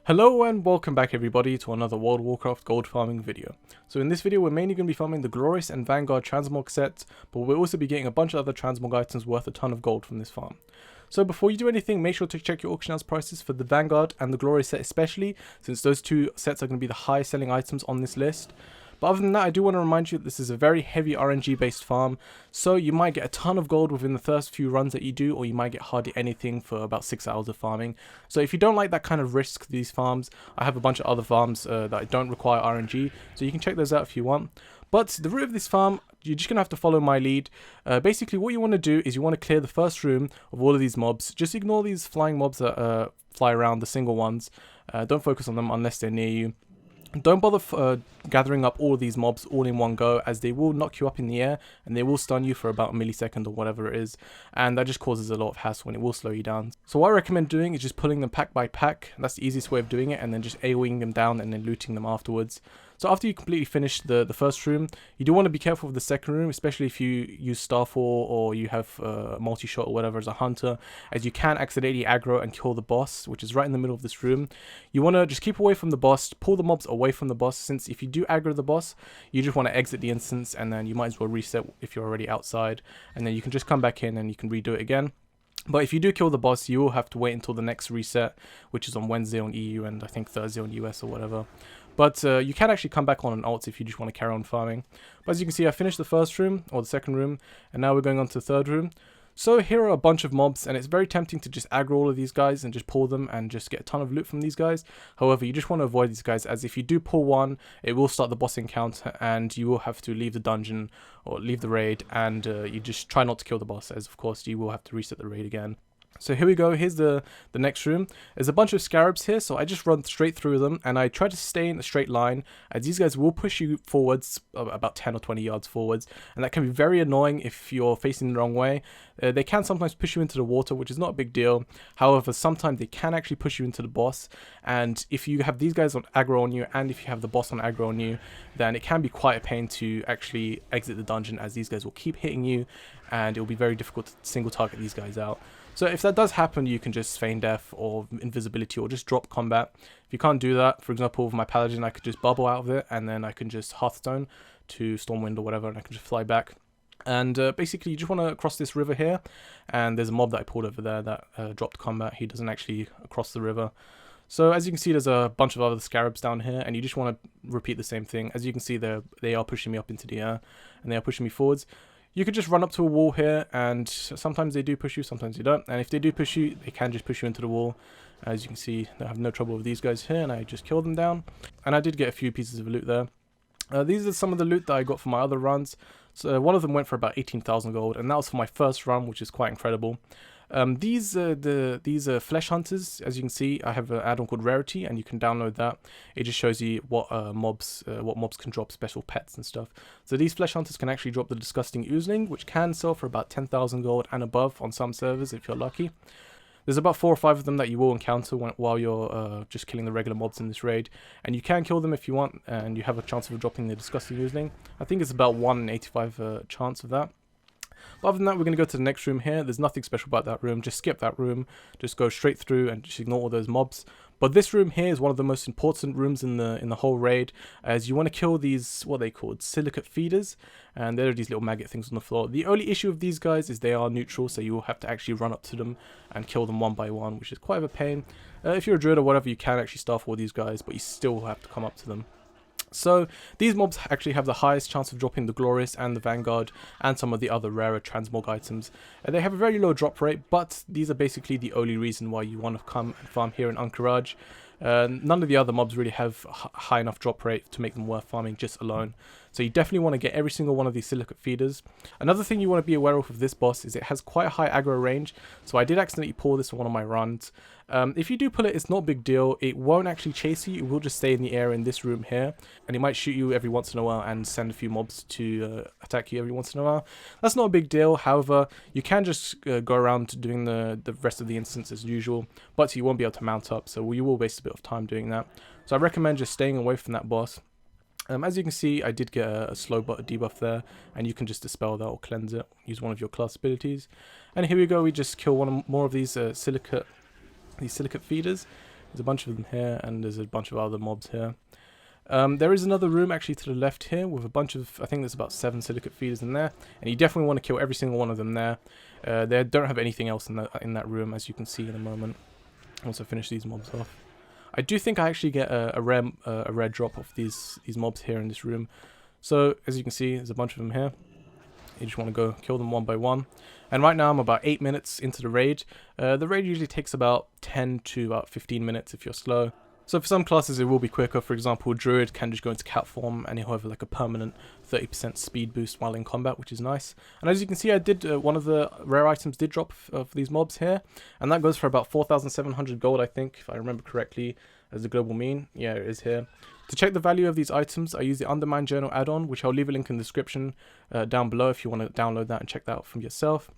Hello and welcome back everybody to another World of Warcraft gold farming video. So in this video we're mainly going to be farming the Glorious and Vanguard Transmog sets, but we'll also be getting a bunch of other Transmog items worth a ton of gold from this farm. So before you do anything, make sure to check your auction house prices for the Vanguard and the Glorious set especially, since those two sets are going to be the highest selling items on this list. But other than that, I do want to remind you that this is a very heavy RNG based farm, so you might get a ton of gold within the first few runs that you do, or you might get hardly anything for about 6 hours of farming. So if you don't like that kind of risk these farms, I have a bunch of other farms that don't require RNG, so you can check those out if you want. But the route of this farm, you're just going to have to follow my lead. Basically what you want to do is you want to clear the first room of all of these mobs. Just ignore these flying mobs that fly around, the single ones. Don't focus on them unless they're near you. Don't bother gathering up all of these mobs all in one go, as they will knock you up in the air and they will stun you for about a millisecond or whatever it is, and that just causes a lot of hassle and it will slow you down. So what I recommend doing is just pulling them pack by pack. That's the easiest way of doing it, and then just AoEing them down and then looting them afterwards. So after you completely finish the first room, you do want to be careful with the second room, especially if you use Starfall or you have multi-shot or whatever as a hunter, as you can accidentally aggro and kill the boss, which is right in the middle of this room. You want to just keep away from the boss, pull the mobs away from the boss, since if you do aggro the boss, you just want to exit the instance and then you might as well reset if you're already outside, and then you can just come back in and you can redo it again. But if you do kill the boss, you will have to wait until the next reset, which is on Wednesday on EU and I think Thursday on US or whatever. But you can actually come back on an alt if you just want to carry on farming. But as you can see, I finished the first room, or the second room, and now we're going on to the third room. So here are a bunch of mobs, and it's very tempting to just aggro all of these guys and just pull them and just get a ton of loot from these guys. However, you just want to avoid these guys, as if you do pull one, it will start the boss encounter and you will have to leave the dungeon or leave the raid, and you just try not to kill the boss, as of course you will have to reset the raid again. So here we go, here's the next room. There's a bunch of scarabs here, so I just run straight through them and I try to stay in a straight line, as these guys will push you forwards about 10 or 20 yards forwards, and that can be very annoying if you're facing the wrong way. They can sometimes push you into the water, which is not a big deal. However, sometimes they can actually push you into the boss, and if you have these guys on aggro on you and if you have the boss on aggro on you, then it can be quite a pain to actually exit the dungeon, as these guys will keep hitting you and it will be very difficult to single target these guys out. So if that does happen, you can just feign death or invisibility or just drop combat. If you can't do that, for example with my paladin, I could just bubble out of it and then I can just Hearthstone to Stormwind or whatever and I can just fly back. And basically you just want to cross this river here, and there's a mob that I pulled over there that dropped combat. He doesn't actually cross the river. So as you can see, there's a bunch of other scarabs down here, and you just want to repeat the same thing. As you can see, they are pushing me up into the air and they are pushing me forwards. You could just run up to a wall here, and sometimes they do push you, sometimes they don't. And if they do push you, they can just push you into the wall. As you can see, I have no trouble with these guys here, and I just killed them down. And I did get a few pieces of loot there. These are some of the loot that I got for my other runs. So one of them went for about 18,000 gold, and that was for my first run, which is quite incredible. These flesh hunters, as you can see, I have an add-on called Rarity, and you can download that. It just shows you what mobs can drop special pets and stuff. So these flesh hunters can actually drop the disgusting oozling, which can sell for about 10,000 gold and above on some servers if you're lucky. There's about 4 or 5 of them that you will encounter while you're just killing the regular mobs in this raid, and you can kill them if you want, and you have a chance of dropping the disgusting oozling. I think it's about 1 in 85 chance of that. But other than that, we're going to go to the next room here. There's nothing special about that room. Just skip that room. Just go straight through and just ignore all those mobs. But this room here is one of the most important rooms in the whole raid, as you want to kill these, what they called, silicate feeders, and they're these little maggot things on the floor. The only issue with these guys is they are neutral, so you will have to actually run up to them and kill them one by one, which is quite of a pain. If you're a druid or whatever, you can actually Starfall these guys, but you still have to come up to them. So these mobs actually have the highest chance of dropping the Glorious and the Vanguard and some of the other rarer Transmog items. They have a very low drop rate, but these are basically the only reason why you want to come and farm here in Ahn'Qiraj. None of the other mobs really have high enough drop rate to make them worth farming just alone. So you definitely want to get every single one of these silicate feeders. Another thing you want to be aware of with this boss is it has quite a high aggro range. So I did accidentally pull this on one of my runs. If you do pull it, it's not a big deal. It won't actually chase you. It will just stay in the air in this room here. And it might shoot you every once in a while and send a few mobs to attack you every once in a while. That's not a big deal. However, you can just go around doing the rest of the instance as usual. But you won't be able to mount up. So you will waste a bit of time doing that. So I recommend just staying away from that boss. As you can see, I did get a slow debuff there, and you can just dispel that or cleanse it. Use one of your class abilities. And here we go, we just kill one more of these silicate feeders. There's a bunch of them here, and there's a bunch of other mobs here. There is another room actually to the left here with a bunch of, I think there's about 7 silicate feeders in there, and you definitely want to kill every single one of them there. They don't have anything else in that room, as you can see in a moment. Once I finish these mobs off, I do think I actually get a rare drop of these mobs here in this room. So as you can see, there's a bunch of them here. You just want to go kill them one by one. And right now I'm about 8 minutes into the raid. The raid usually takes about 10 to about 15 minutes if you're slow. So for some classes it will be quicker. For example, Druid can just go into cat form and he'll have like a permanent 30% speed boost while in combat, which is nice. And as you can see, I did one of the rare items did drop of these mobs here, and that goes for about 4,700 gold, I think, if I remember correctly, as the global mean. Yeah, it is here. To check the value of these items, I use the Undermine Journal add-on, which I'll leave a link in the description down below if you want to download that and check that out from yourself.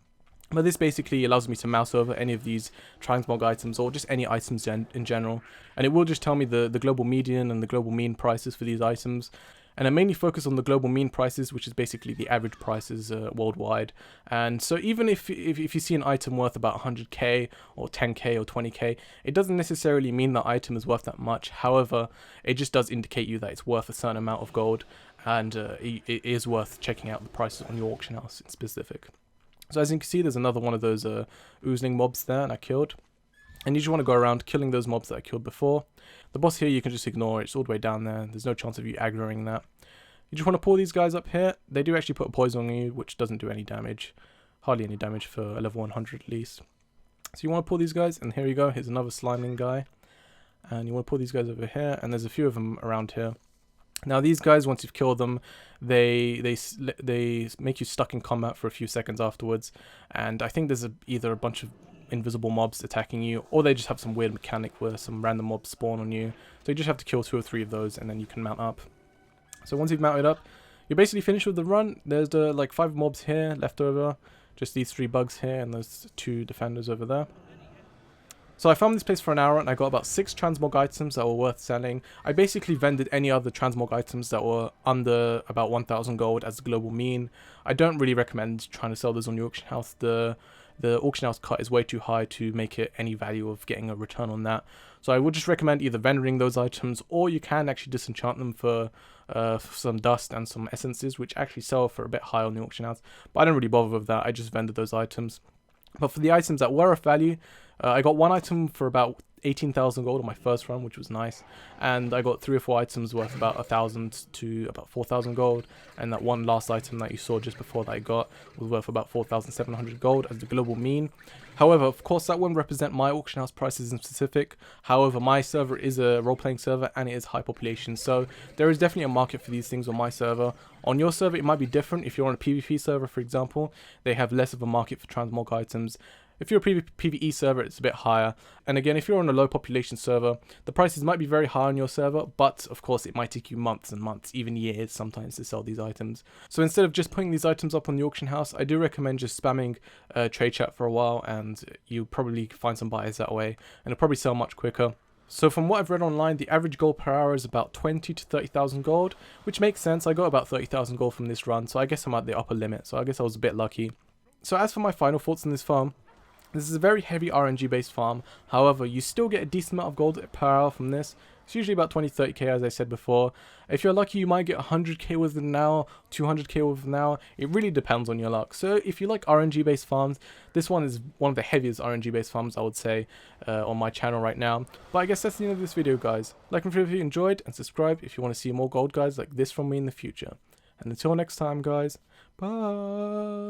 But this basically allows me to mouse over any of these Transmog items or just any items in general, and it will just tell me the global median and the global mean prices for these items. And I mainly focus on the global mean prices, which is basically the average prices worldwide. And so even if you see an item worth about 100k or 10k or 20k, it doesn't necessarily mean that item is worth that much. However, it just does indicate you that it's worth a certain amount of gold, and it is worth checking out the prices on your auction house in specific. So as you can see, there's another one of those oozling mobs there, and I killed. And you just want to go around killing those mobs that I killed before. The boss here you can just ignore, it's all the way down there. There's no chance of you aggroing that. You just want to pull these guys up here. They do actually put a poison on you, which doesn't do any damage. Hardly any damage for a level 100 at least. So you want to pull these guys, and here you go. Here's another sliming guy. And you want to pull these guys over here, and there's a few of them around here. Now these guys, once you've killed them, they make you stuck in combat for a few seconds afterwards. And I think there's either a bunch of invisible mobs attacking you, or they just have some weird mechanic where some random mobs spawn on you. So you just have to kill 2 or 3 of those, and then you can mount up. So once you've mounted up, you're basically finished with the run. There's like 5 mobs here left over, just these 3 bugs here, and those 2 defenders over there. So I farmed this place for an hour, and I got about 6 transmog items that were worth selling. I basically vended any other transmog items that were under about 1,000 gold as the global mean. I don't really recommend trying to sell those on your auction house. The auction house cut is way too high to make it any value of getting a return on that. So I would just recommend either vendoring those items, or you can actually disenchant them for some dust and some essences, which actually sell for a bit high on the auction house. But I don't really bother with that. I just vended those items. But for the items that were of value, I got 1 item for about 18,000 gold on my first run, which was nice, and I got 3 or 4 items worth about 1,000 to about 4,000 gold, and that one last item that you saw just before that I got was worth about 4,700 gold as the global mean. However, of course, that won't represent my auction house prices in specific. However, my server is a role-playing server, and it is high population, so there is definitely a market for these things on my server. On your server, it might be different. If you're on a PvP server, for example, they have less of a market for transmog items. If you're a PvE server, it's a bit higher. And again, if you're on a low population server, the prices might be very high on your server, but of course it might take you months and months, even years sometimes, to sell these items. So instead of just putting these items up on the auction house, I do recommend just spamming trade chat for a while, and you'll probably find some buyers that way, and it'll probably sell much quicker. So from what I've read online, the average gold per hour is about 20 to 30,000 gold, which makes sense. I got about 30,000 gold from this run, so I guess I'm at the upper limit, so I guess I was a bit lucky. So as for my final thoughts on this farm, this is a very heavy RNG based farm. However, you still get a decent amount of gold per hour from this. It's usually about 20-30k, as I said before. If you're lucky, you might get 100k within an hour, 200k within an hour. It really depends on your luck. So if you like RNG based farms, this one is one of the heaviest RNG based farms, I would say, on my channel right now. But I guess that's the end of this video, guys. Like and favorite if you enjoyed, and subscribe if you want to see more gold guides like this from me in the future. And until next time, guys, bye.